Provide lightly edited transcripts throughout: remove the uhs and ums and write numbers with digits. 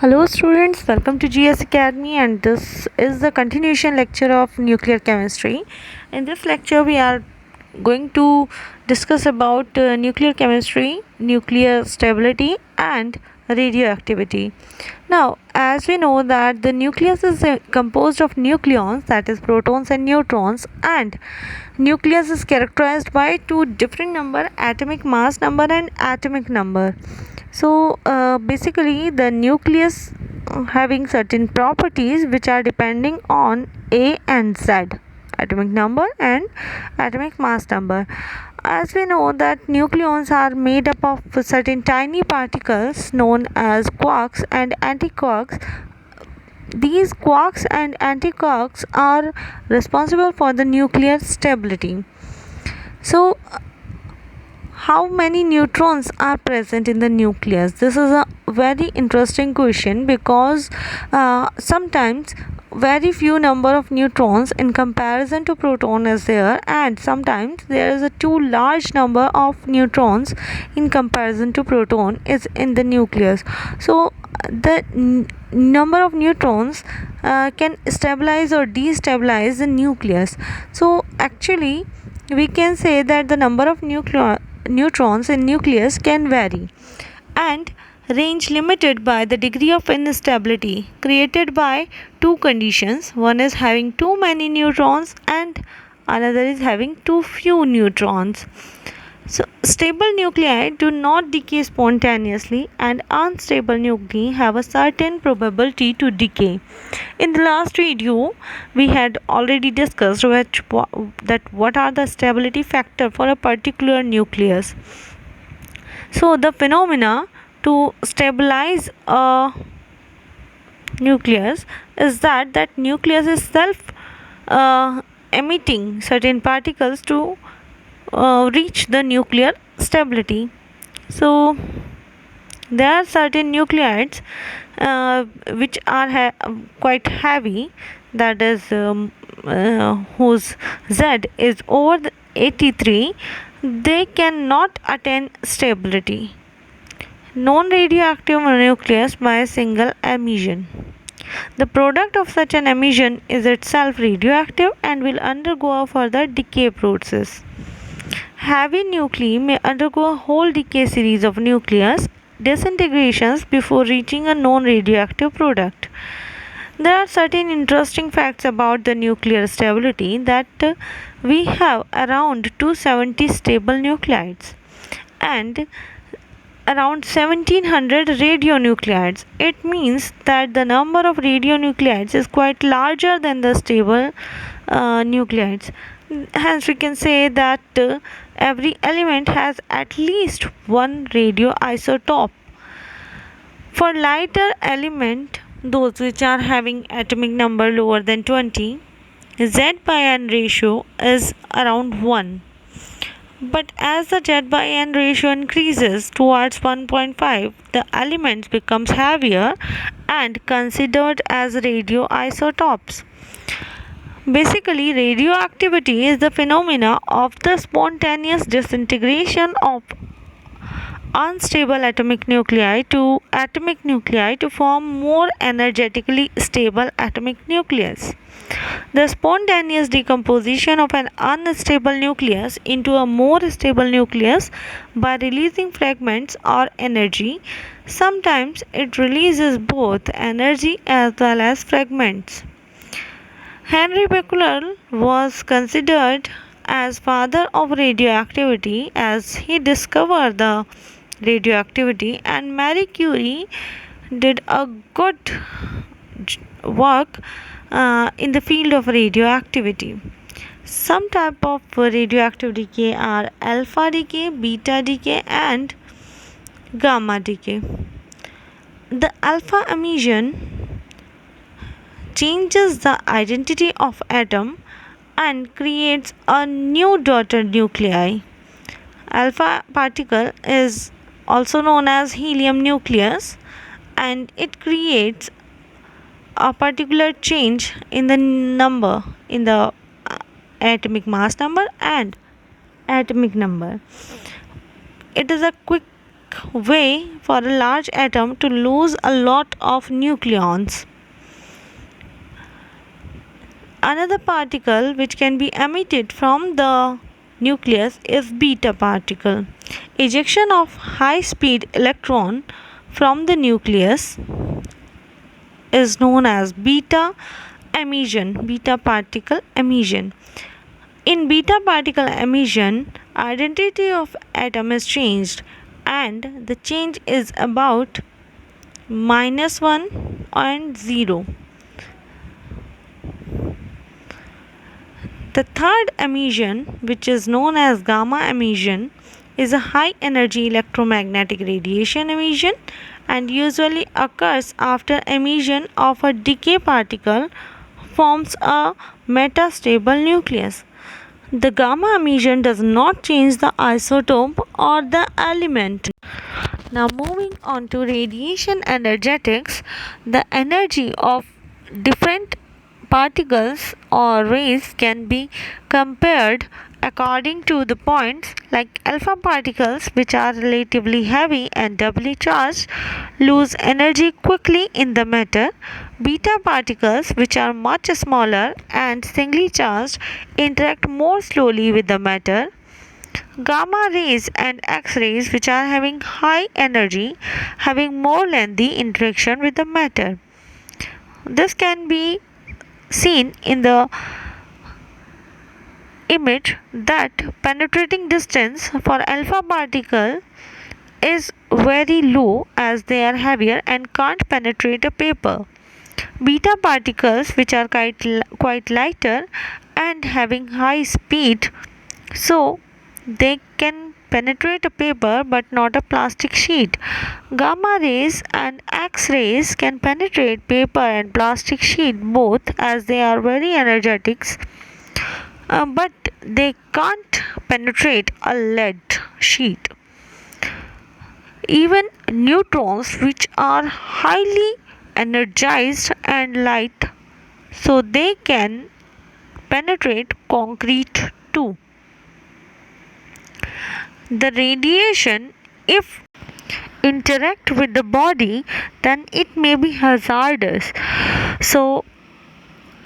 Hello students, welcome to GS Academy, and this is the continuation lecture of nuclear chemistry. In this lecture we are going to discuss about nuclear chemistry, nuclear stability and radioactivity. Now, as we know that the nucleus is composed of nucleons, that is protons and neutrons, and nucleus is characterized by two different number, atomic mass number and atomic number. So basically the nucleus having certain properties which are depending on A and Z, atomic number and atomic mass number. As we know that nucleons are made up of certain tiny particles known as quarks and antiquarks. These quarks and antiquarks are responsible for the nuclear stability. So how many neutrons are present in the nucleus? This is a very interesting question because sometimes very few number of neutrons in comparison to proton is there, and sometimes there is a too large number of neutrons in comparison to proton is in the nucleus. So the number of neutrons can stabilize or destabilize the nucleus. So actually we can say that the number of neutrons in nucleus can vary and range limited by the degree of instability created by two conditions. One is having too many neutrons and another is having too few neutrons. So stable nuclei do not decay spontaneously, and unstable nuclei have a certain probability to decay. In the last video, we had already discussed what are the stability factor for a particular nucleus. So the phenomena to stabilize a nucleus is that nucleus is self emitting certain particles to reach the nuclear stability. So there are certain nuclides which are quite heavy, that is whose Z is over the 83. They cannot attain stability. Non-radioactive nucleus by a single emission. The product of such an emission is itself radioactive and will undergo a further decay process. Heavy nuclei may undergo a whole decay series of nucleus disintegrations before reaching a non-radioactive product. There are certain interesting facts about the nuclear stability that we have around 270 stable nuclides and around 1700 radionuclides. It means that the number of radionuclides is quite larger than the stable nuclides. Hence we can say that every element has at least one radioisotope. For lighter element, those which are having atomic number lower than 20, Z by N ratio is around 1. But as the Z by N ratio increases towards 1.5, the elements becomes heavier and considered as radioisotopes. Basically, radioactivity is the phenomena of the spontaneous disintegration of unstable atomic nuclei to form more energetically stable atomic nucleus. The spontaneous decomposition of an unstable nucleus into a more stable nucleus by releasing fragments or energy. Sometimes it releases both energy as well as fragments. Henry Becquerel was considered as father of radioactivity as he discovered the radioactivity, and Marie Curie did a good work in the field of radioactivity. Some type of radioactive decay are alpha decay, beta decay and gamma decay. The alpha emission changes the identity of atom and creates a new daughter nuclei. Alpha particle is also known as helium nucleus, and it creates a particular change in the number in the atomic mass number and atomic number. It is a quick quick way for a large atom to lose a lot of nucleons. Another particle which can be emitted from the nucleus is beta particle. Ejection of high speed electron from the nucleus is known as beta emission, beta particle emission. In beta particle emission, identity of atom is changed, and the change is about -1 and 0. The third emission, which is known as gamma emission, is a high energy electromagnetic radiation emission and usually occurs after emission of a decay particle forms a metastable nucleus. The gamma emission does not change the isotope or the element. Now moving on to radiation energetics, the energy of different particles or rays can be compared according to the points, like alpha particles, which are relatively heavy and doubly charged, lose energy quickly in the matter. Beta particles, which are much smaller and singly charged, interact more slowly with the matter. Gamma rays and X rays, which are having high energy, having more lengthy interaction with the matter. This can be seen in the image that penetrating distance for alpha particle is very low as they are heavier and can't penetrate a paper. Beta particles, which are quite lighter and having high speed, so they can penetrate a paper but not a plastic sheet. Gamma rays and X rays can penetrate paper and plastic sheet both, as they are very energetic, but they can't penetrate a lead sheet. Even neutrons, which are highly energized and light, so they can penetrate concrete too. The radiation, if interact with the body, then it may be hazardous. So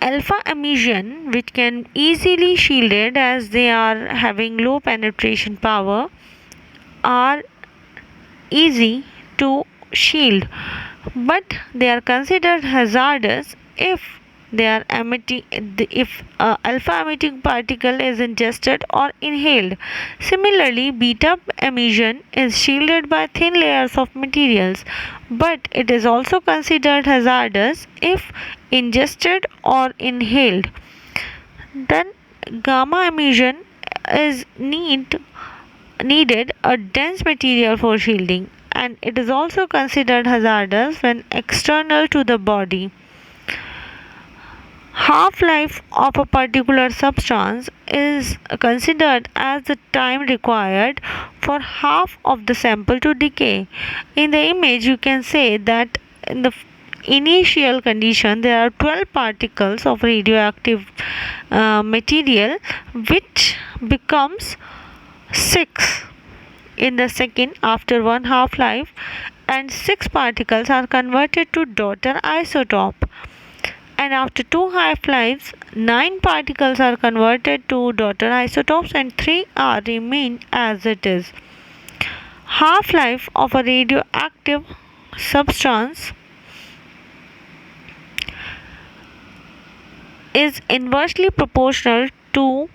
alpha emission, which can easily shielded as they are having low penetration power, are easy to shield, but they are considered hazardous if they are emitting, if alpha emitting particle is ingested or inhaled. Similarly, beta emission is shielded by thin layers of materials, but it is also considered hazardous if ingested or inhaled. Then gamma emission is needed a dense material for shielding, and it is also considered hazardous when external to the body. Half-life of a particular substance is considered as the time required for half of the sample to decay. In the image, you can say that in the initial condition there are 12 particles of radioactive material, which becomes 6 in the second after one half-life, and 6 particles are converted to daughter isotope. And after 2 half-lives, 9 particles are converted to daughter isotopes and 3 are remain as it is. Half-life of a radioactive substance is inversely proportional to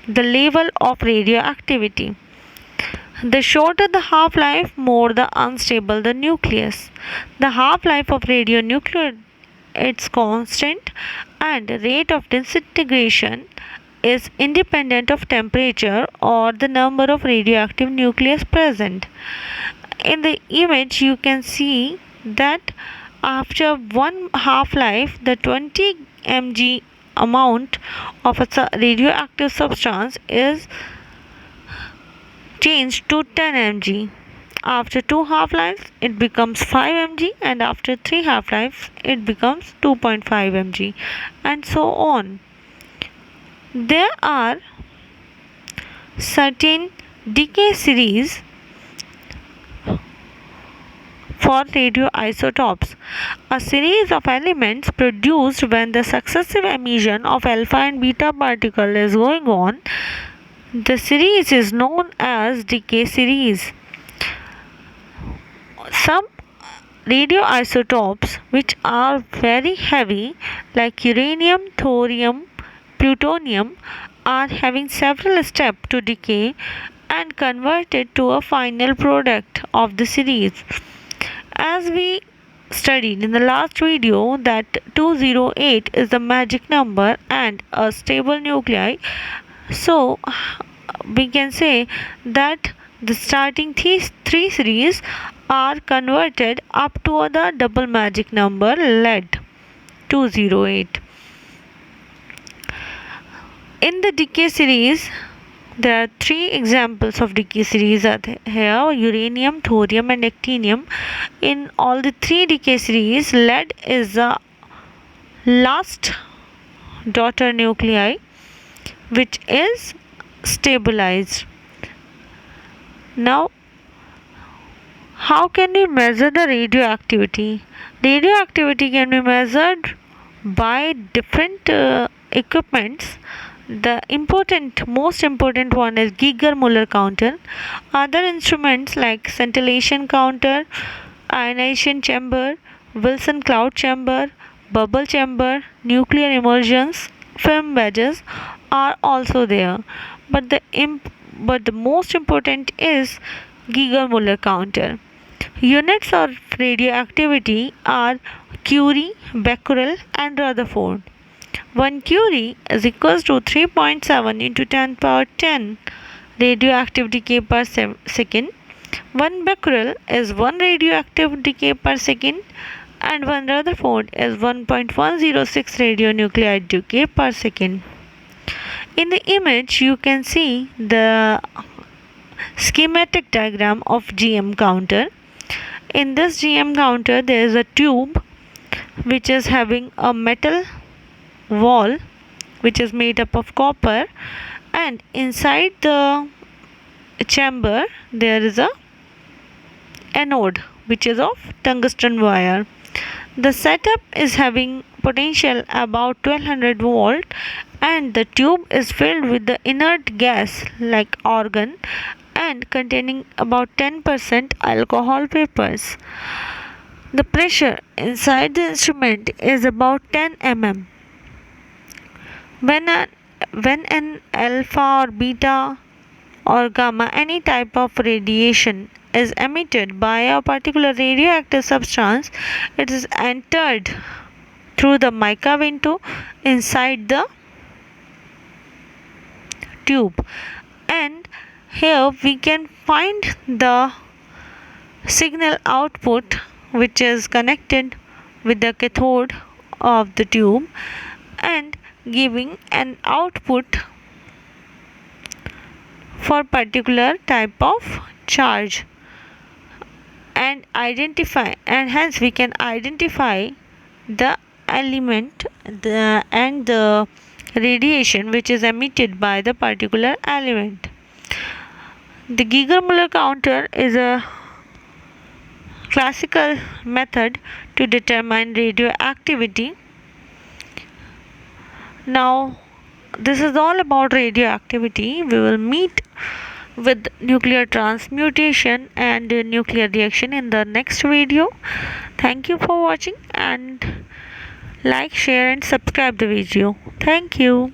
the level of radioactivity. The shorter the half-life, more the unstable the nucleus. The half-life of radionuclide, its constant, and rate of disintegration is independent of temperature or the number of radioactive nucleus present. In the image, you can see that after one half-life, the 20 mg amount of a radioactive substance is changed to 10 mg. After 2 half-lives, it becomes 5 mg, and after 3 half-lives, it becomes 2.5 mg, and so on. There are certain decay series for radioisotopes, a series of elements produced when the successive emission of alpha and beta particle is going on. The series is known as decay series. Some radioisotopes which are very heavy like uranium, thorium, plutonium are having several steps to decay and convert it to a final product of the series. As we studied in the last video that 208 is the magic number and a stable nuclei, so we can say that the starting three series are converted up to the double magic number lead 208. In the decay series, there are three examples of decay series are here: uranium, thorium and actinium. In all the three decay series, lead is the last daughter nuclei which is stabilized. Now, how can we measure the radioactivity? Radioactivity can be measured by different equipments. The most important one is Geiger-Müller counter. Other instruments like scintillation counter, ionization chamber, Wilson cloud chamber, bubble chamber, nuclear emulsions, film wedges are also there. But the most important is Geiger-Müller counter. Units of radioactivity are Curie, Becquerel and Rutherford. 1 Curie is equals to 3.7 into 10 power 10 radioactive decay per second. 1 Becquerel is 1 radioactive decay per second and 1 Rutherford is 1.106 radionuclide decay per second. In the image you can see the schematic diagram of GM counter. In this GM counter there is a tube which is having a metal wall which is made up of copper, and inside the chamber there is a anode which is of tungsten wire. The setup is having potential about 1200 volt and the tube is filled with the inert gas like argon and containing about 10% alcohol vapors. The pressure inside the instrument is about 10 mm. When an alpha or beta or gamma, any type of radiation is emitted by a particular radioactive substance, it is entered through the mica window inside the tube, and here we can find the signal output which is connected with the cathode of the tube and giving an output for particular type of charge, and hence we can identify the element and the radiation which is emitted by the particular element. The Geiger-Müller counter is a classical method to determine radioactivity. Now, this is all about radioactivity. We will meet with nuclear transmutation and nuclear reaction in the next video. Thank you for watching, and like, share and subscribe the video. Thank you.